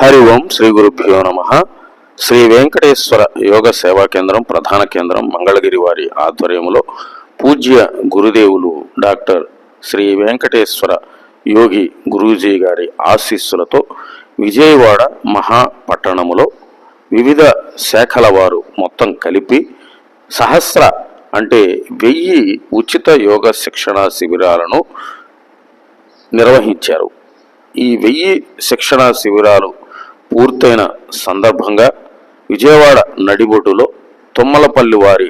హరి ఓం శ్రీ గురుభ్యో నమ. శ్రీ వెంకటేశ్వర యోగ సేవా కేంద్రం ప్రధాన కేంద్రం మంగళగిరి వారి ఆధ్వర్యంలో పూజ్య గురుదేవులు డాక్టర్ శ్రీ వెంకటేశ్వర యోగి గురూజీ గారి ఆశీస్సులతో విజయవాడ మహాపట్టణములో వివిధ శాఖల వారు మొత్తం కలిపి సహస్ర అంటే 1000 ఉచిత యోగ శిక్షణా శిబిరాలను నిర్వహించారు. ఈ 1000 శిక్షణా శిబిరాలు పూర్తయిన సందర్భంగా విజయవాడ నడిబొడ్డులో తుమ్మలపల్లి వారి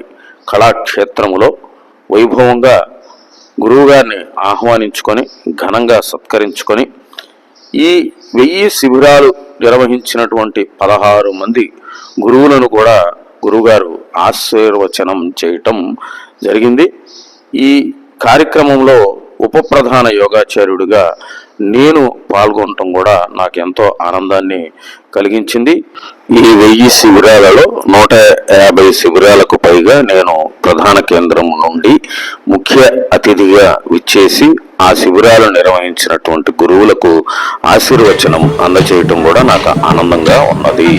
కళాక్షేత్రములో వైభవంగా గురువుగారిని ఆహ్వానించుకొని ఘనంగా సత్కరించుకొని ఈ 1000 శిబిరాలు నిర్వహించినటువంటి 16 మంది గురువులను కూడా గురువుగారు ఆశీర్వచనం చేయటం జరిగింది. ఈ కార్యక్రమంలో ఉప ప్రధాన యోగాచార్యుడిగా నేను పాల్గొనటం కూడా నాకు ఎంతో ఆనందాన్ని కలిగించింది. ఈ 1000 శిబిరాలలో 150 శిబిరాలకు పైగా నేను ప్రధాన కేంద్రం నుండి ముఖ్య అతిథిగా విచ్చేసి ఆ శిబిరాలు నిర్వహించినటువంటి గురువులకు ఆశీర్వచనం అందజేయటం కూడా నాకు ఆనందంగా ఉన్నది.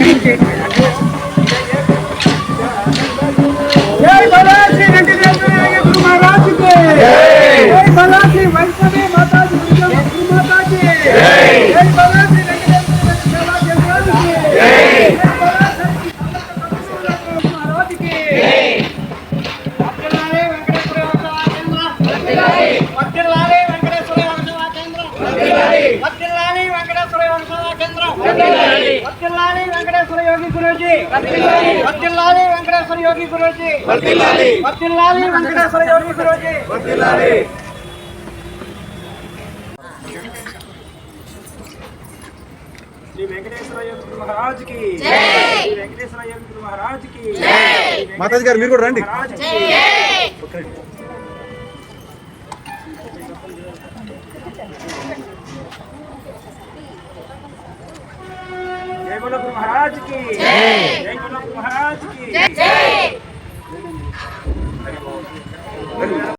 మాతాజీ గారు మీరు కూడా రండి. జై బోలో గురు మహారాజ్ కి జై బోలో గురు మహారాజ్ కి జై.